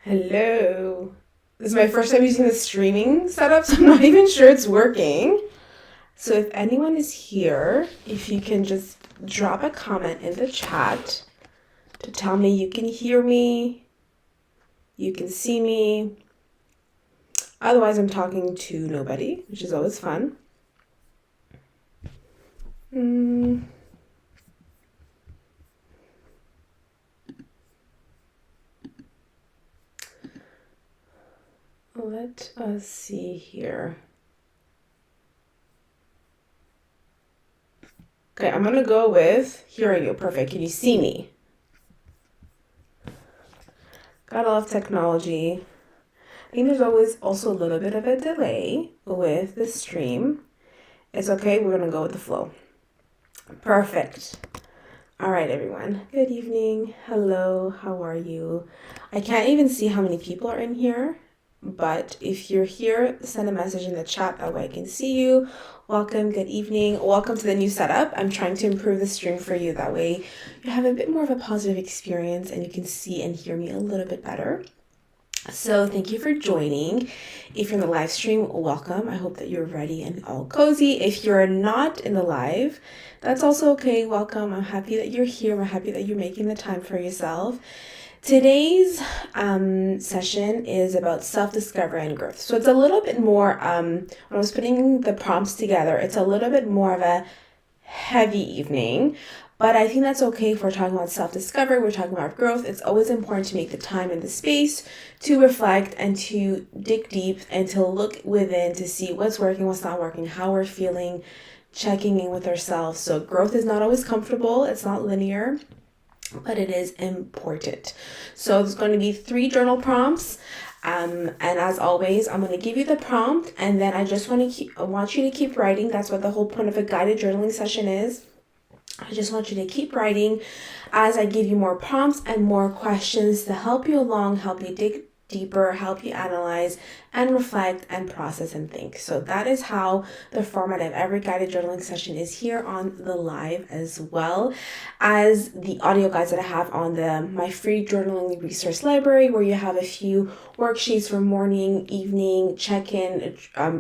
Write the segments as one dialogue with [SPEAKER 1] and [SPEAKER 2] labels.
[SPEAKER 1] Hello. This is my first time using the streaming setup, so I'm not even sure it's working. So if anyone is here, if you can just drop a comment in the chat to tell me you can hear me, you can see me. Otherwise, I'm talking to nobody, which is always fun. Let us see here. Okay, I'm gonna go with hearing you. Perfect. Can you see me? Gotta love technology. I think there's always also a little bit of a delay with the stream. It's okay, we're gonna go with the flow. Perfect. All right, everyone. Good evening. Hello, how are you? I can't even see how many people are in here, but if you're here, send a message in the chat, that way I can see you. Welcome, good evening. Welcome to the new setup. I'm trying to improve the stream for you, that way you have a bit more of a positive experience and you can see and hear me a little bit better. So thank you for joining. If you're in the live stream, welcome. I hope that you're ready and all cozy. If you're not in the live, that's also okay. Welcome. I'm happy that you're here. I'm happy that you're making the time for yourself. Today's session is about self-discovery and growth. So it's a little bit more, when I was putting the prompts together, it's a little bit more of a heavy evening. But I think that's okay if we're talking about self-discovery, we're talking about growth. It's always important to make the time and the space to reflect and to dig deep and to look within to see what's working, what's not working, how we're feeling, checking in with ourselves. So growth is not always comfortable. It's not linear, but it is important. So there's going to be 3 journal prompts. And as always, I'm going to give you the prompt, and then I just want you to keep writing. That's what the whole point of a guided journaling session is. I just want you to keep writing as I give you more prompts and more questions to help you along, help you dig deeper, help you analyze and reflect and process and think. So that is how the format of every guided journaling session is here on the live, as well as the audio guides that I have on my free journaling resource library, where you have a few worksheets for morning, evening, check-in,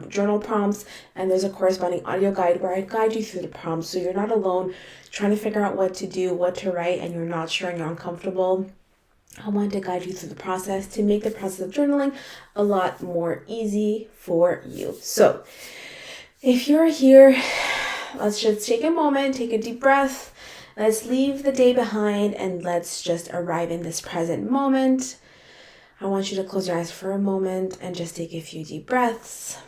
[SPEAKER 1] journal prompts, and there's a corresponding audio guide where I guide you through the prompts, so you're not alone trying to figure out what to do, what to write, and you're not sure and you're uncomfortable. I want to guide you through the process to make the process of journaling a lot more easy for you. So if you're here, let's just take a moment, take a deep breath. Let's leave the day behind and let's just arrive in this present moment. I want you to close your eyes for a moment and just take a few deep breaths.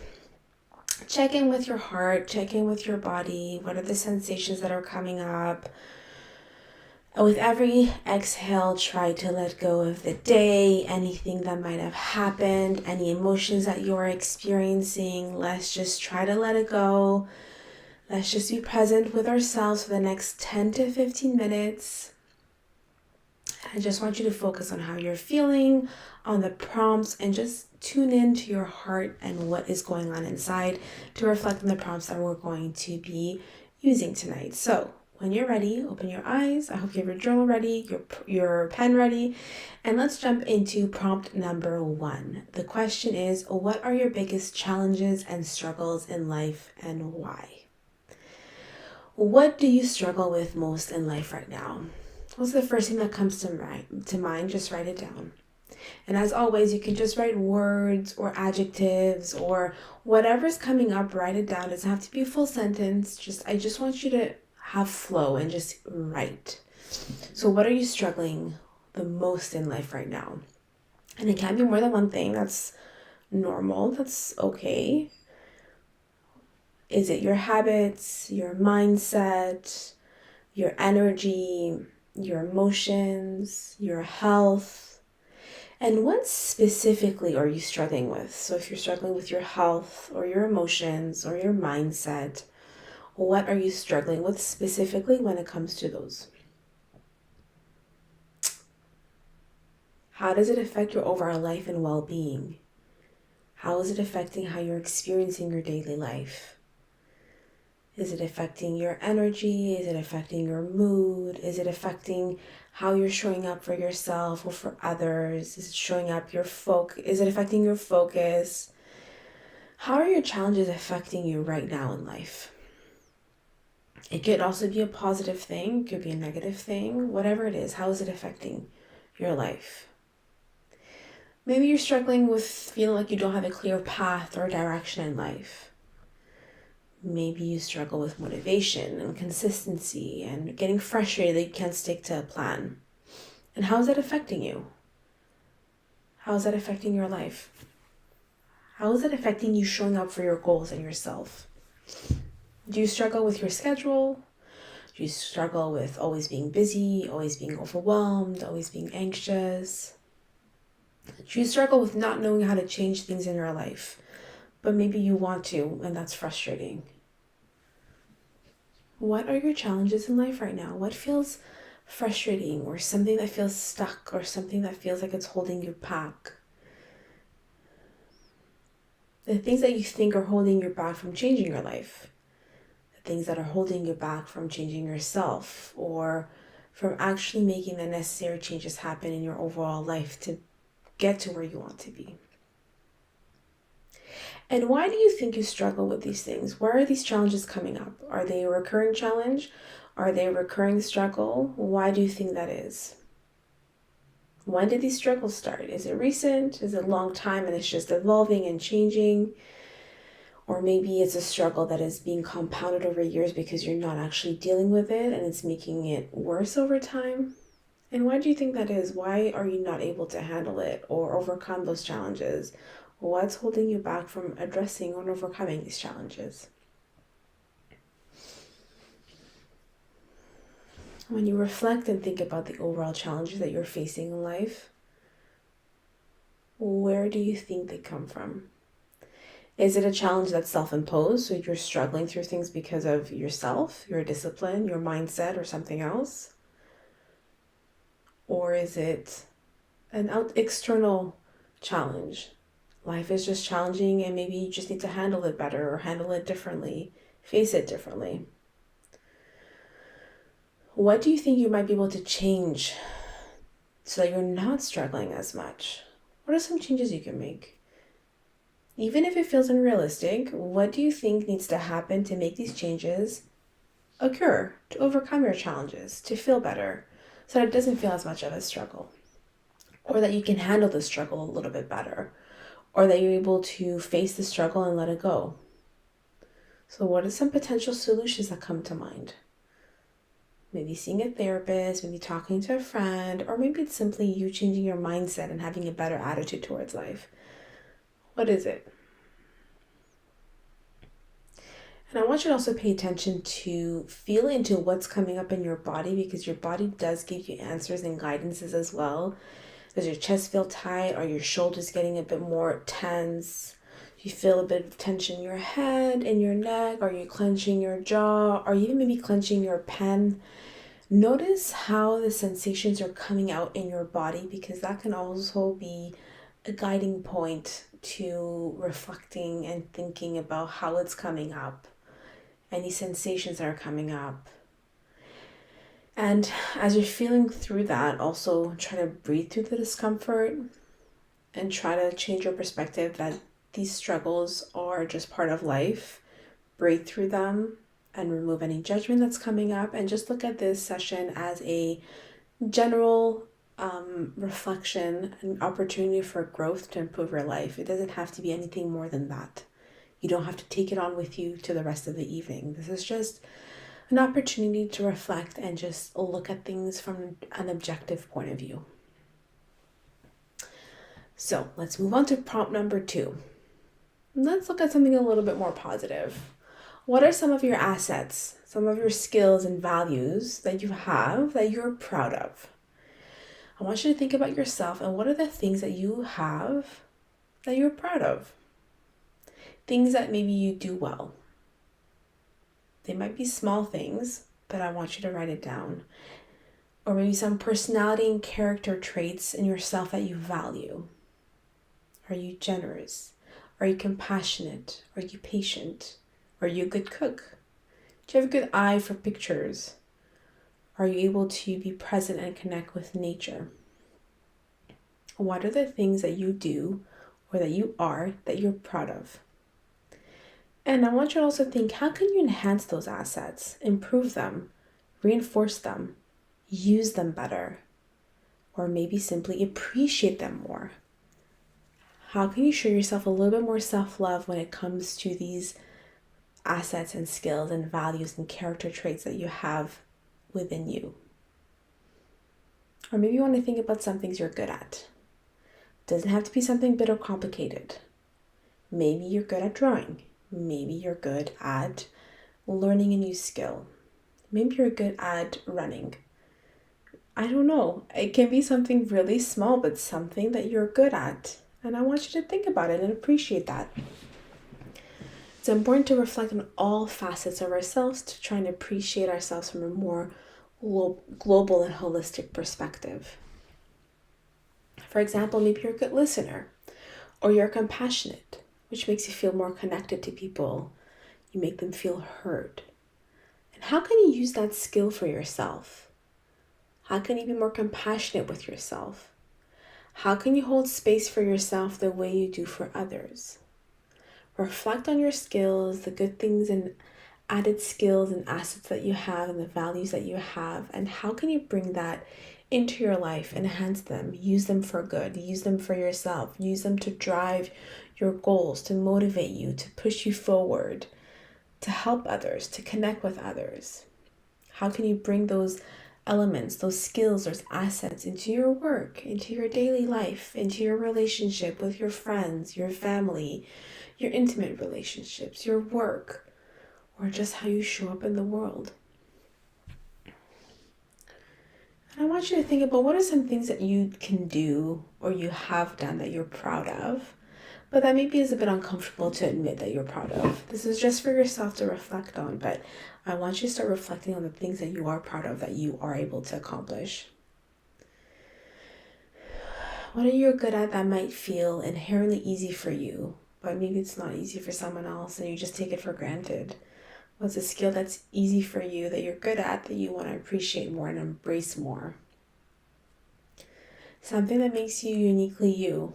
[SPEAKER 1] Check in with your heart, check in with your body. What are the sensations that are coming up? With every exhale, try to let go of the day, anything that might have happened, any emotions that you're experiencing. Let's just try to let it go. Let's just be present with ourselves for the next 10 to 15 minutes. I just want you to focus on how you're feeling, on the prompts, and just tune in to your heart and what is going on inside to reflect on the prompts that we're going to be using tonight. So when you're ready, open your eyes. I hope you have your journal ready, your pen ready, and let's jump into prompt number 1. The question is, what are your biggest challenges and struggles in life and why? What do you struggle with most in life right now? What's the first thing that comes to mind? Just write it down. And as always, you can just write words or adjectives or whatever's coming up, write it down. It doesn't have to be a full sentence. I just want you to have flow and just write. So what are you struggling the most in life right now? And it can't be more than one thing. That's normal. That's okay. Is it your habits, your mindset, your energy, your emotions, your health? And what specifically are you struggling with? So if you're struggling with your health or your emotions or your mindset, what are you struggling with specifically when it comes to those? How does it affect your overall life and well-being? How is it affecting how you're experiencing your daily life? Is it affecting your energy? Is it affecting your mood? Is it affecting how you're showing up for yourself or for others? Is it showing up is it affecting your focus? How are your challenges affecting you right now in life? It could also be a positive thing, it could be a negative thing, whatever it is. How is it affecting your life? Maybe you're struggling with feeling like you don't have a clear path or direction in life. Maybe you struggle with motivation and consistency and getting frustrated that you can't stick to a plan. And how is that affecting you? How is that affecting your life? How is it affecting you showing up for your goals and yourself? Do you struggle with your schedule? Do you struggle with always being busy, always being overwhelmed, always being anxious? Do you struggle with not knowing how to change things in your life, but maybe you want to, and that's frustrating? What are your challenges in life right now? What feels frustrating, or something that feels stuck, or something that feels like it's holding you back? The things that you think are holding you back from changing your life. The things that are holding you back from changing yourself, or from actually making the necessary changes happen in your overall life to get to where you want to be. And why do you think you struggle with these things? Where are these challenges coming up? Are they a recurring challenge? Are they a recurring struggle? Why do you think that is? When did these struggles start? Is it recent? Is it a long time and it's just evolving and changing? Or maybe it's a struggle that is being compounded over years because you're not actually dealing with it and it's making it worse over time? And why do you think that is? Why are you not able to handle it or overcome those challenges? What's holding you back from addressing or overcoming these challenges? When you reflect and think about the overall challenges that you're facing in life, where do you think they come from? Is it a challenge that's self-imposed, so you're struggling through things because of yourself, your discipline, your mindset, or something else? Or is it an external challenge? Life is just challenging and maybe you just need to handle it better or handle it differently, face it differently. What do you think you might be able to change so that you're not struggling as much? What are some changes you can make? Even if it feels unrealistic, what do you think needs to happen to make these changes occur, to overcome your challenges, to feel better, so that it doesn't feel as much of a struggle, or that you can handle the struggle a little bit better, or that you're able to face the struggle and let it go? So what are some potential solutions that come to mind? Maybe seeing a therapist, maybe talking to a friend, or maybe it's simply you changing your mindset and having a better attitude towards life. What is it? And I want you to also pay attention to feel into what's coming up in your body, because your body does give you answers and guidances as well. Does your chest feel tight? Are your shoulders getting a bit more tense? Do you feel a bit of tension in your head, in your neck? Are you clenching your jaw? Are you even maybe clenching your pen? Notice how the sensations are coming out in your body, because that can also be a guiding point to reflecting and thinking about how it's coming up, any sensations that are coming up. And as you're feeling through that, also try to breathe through the discomfort and try to change your perspective that these struggles are just part of life. Breathe through them and remove any judgment that's coming up, and just look at this session as a general reflection and opportunity for growth to improve your life. It doesn't have to be anything more than that. You don't have to take it on with you to the rest of the evening. This is just an opportunity to reflect and just look at things from an objective point of view. So let's move on to prompt number 2. Let's look at something a little bit more positive. What are some of your assets, some of your skills and values that you have that you're proud of? I want you to think about yourself and what are the things that you have that you're proud of? Things that maybe you do well. They might be small things, but I want you to write it down. Or maybe some personality and character traits in yourself that you value. Are you generous? Are you compassionate? Are you patient? Are you a good cook? Do you have a good eye for pictures? Are you able to be present and connect with nature? What are the things that you do or that you are that you're proud of? And I want you to also think, how can you enhance those assets, improve them, reinforce them, use them better, or maybe simply appreciate them more? How can you show yourself a little bit more self-love when it comes to these assets and skills and values and character traits that you have within you? Or maybe you want to think about some things you're good at. Doesn't have to be something big or complicated. Maybe you're good at drawing. Maybe you're good at learning a new skill. Maybe you're good at running. I don't know. It can be something really small, but something that you're good at. And I want you to think about it and appreciate that. It's important to reflect on all facets of ourselves to try and appreciate ourselves from a more global and holistic perspective. For example, maybe you're a good listener, or you're compassionate, which makes you feel more connected to people. You make them feel heard. And how can you use that skill for yourself? How can you be more compassionate with yourself? How can you hold space for yourself the way you do for others? Reflect on your skills, the good things and added skills and assets that you have and the values that you have, and how can you bring that into your life, enhance them, use them for good, use them for yourself, use them to drive your goals, to motivate you, to push you forward, to help others, to connect with others. How can you bring those elements, those skills, those assets into your work, into your daily life, into your relationship with your friends, your family, your intimate relationships, your work, or just how you show up in the world? And I want you to think about what are some things that you can do or you have done that you're proud of, but that maybe is a bit uncomfortable to admit that you're proud of. This is just for yourself to reflect on, but I want you to start reflecting on the things that you are proud of, that you are able to accomplish. What are you good at that might feel inherently easy for you, but maybe it's not easy for someone else and you just take it for granted? What's a skill that's easy for you, that you're good at, that you want to appreciate more and embrace more? Something that makes you uniquely you.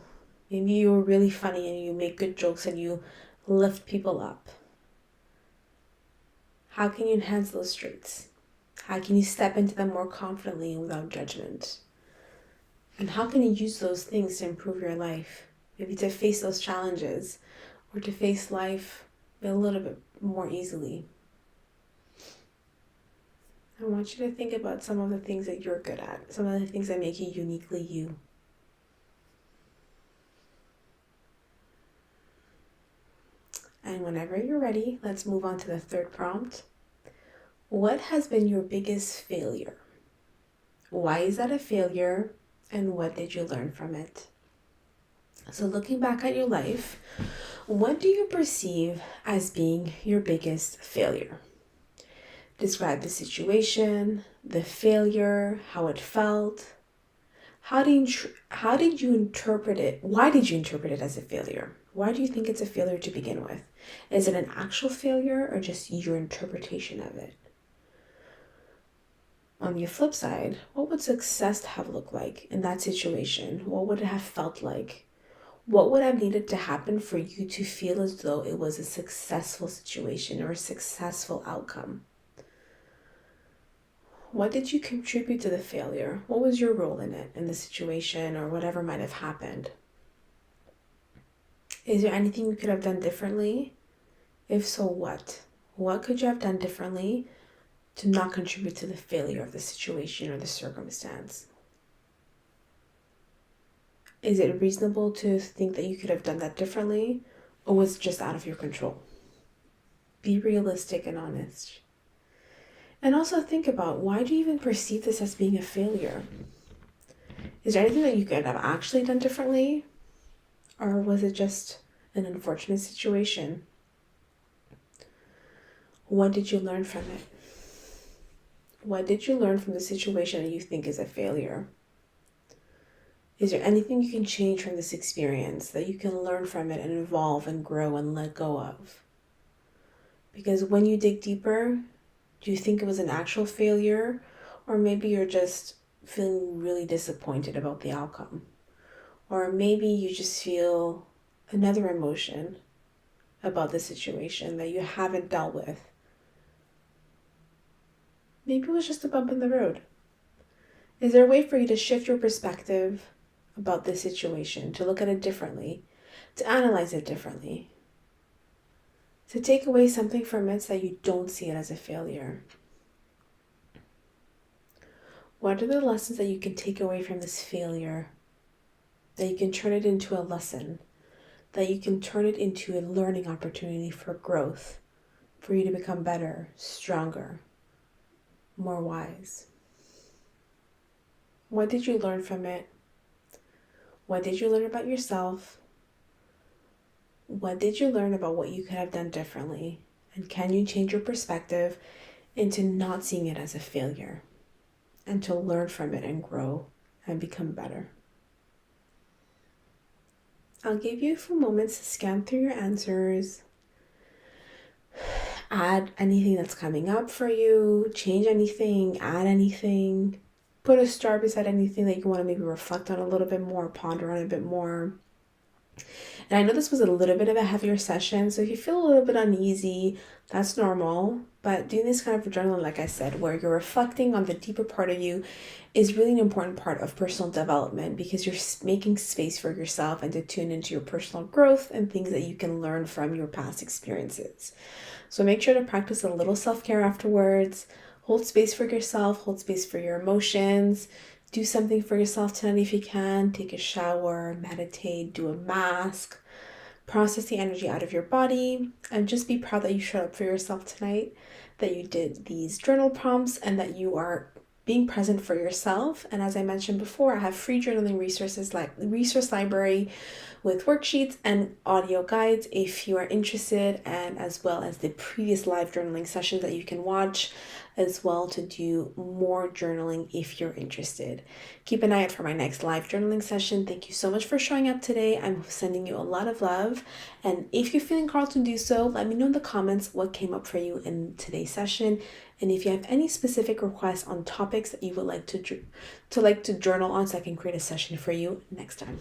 [SPEAKER 1] Maybe you're really funny and you make good jokes and you lift people up. How can you enhance those traits? How can you step into them more confidently and without judgment? And how can you use those things to improve your life? Maybe to face those challenges or to face life a little bit more easily. I want you to think about some of the things that you're good at, some of the things that make you uniquely you. And whenever you're ready, let's move on to the third prompt. What has been your biggest failure? Why is that a failure? And what did you learn from it? So looking back at your life, what do you perceive as being your biggest failure? Describe the situation, the failure, how it felt. How did you interpret it? Why did you interpret it as a failure? Why do you think it's a failure to begin with? Is it an actual failure or just your interpretation of it? On the flip side, what would success have looked like in that situation? What would it have felt like? What would have needed to happen for you to feel as though it was a successful situation or a successful outcome? What did you contribute to the failure? What was your role in it, in the situation, or whatever might have happened? Is there anything you could have done differently? If so, what? What could you have done differently to not contribute to the failure of the situation or the circumstance? Is it reasonable to think that you could have done that differently, or was it just out of your control? Be realistic and honest. And also think about, why do you even perceive this as being a failure? Is there anything that you could have actually done differently? Or was it just an unfortunate situation? What did you learn from it? What did you learn from the situation that you think is a failure? Is there anything you can change from this experience, that you can learn from it and evolve and grow and let go of? Because when you dig deeper, Do you think it was an actual failure? Or maybe you're just feeling really disappointed about the outcome. Or maybe you just feel another emotion about the situation that you haven't dealt with. Maybe it was just a bump in the road. Is there a way for you to shift your perspective about this situation, to look at it differently, to analyze it differently, to take away something from it so that you don't see it as a failure? What are the lessons that you can take away from this failure, that you can turn it into a lesson, that you can turn it into a learning opportunity for growth, for you to become better, stronger, more wise? What did you learn from it? What did you learn about yourself? What did you learn about what you could have done differently? And can you change your perspective into not seeing it as a failure and to learn from it and grow and become better? I'll give you a few moments to scan through your answers, add anything that's coming up for you, change anything, add anything, put a star beside anything that you want to maybe reflect on a little bit more, ponder on a bit more. And I know this was a little bit of a heavier session, so if you feel a little bit uneasy, that's normal. But doing this kind of journaling, like I said, where you're reflecting on the deeper part of you, is really an important part of personal development, because you're making space for yourself and to tune into your personal growth and things that you can learn from your past experiences. So make sure to practice a little self-care afterwards. Hold space for yourself, hold space for your emotions. Do something for yourself tonight if you can. Take a shower, meditate, do a mask, process the energy out of your body, and just be proud that you showed up for yourself tonight, that you did these journal prompts, and that you are being present for yourself. And as I mentioned before, I have free journaling resources like the resource library with worksheets and audio guides if you are interested, and as well as the previous live journaling sessions that you can watch as well to do more journaling if you're interested. Keep an eye out for my next live journaling session. Thank you so much for showing up today. I'm sending you a lot of love. And if you're feeling called to do so, let me know in the comments what came up for you in today's session. And if you have any specific requests on topics that you would like to journal on, so I can create a session for you next time.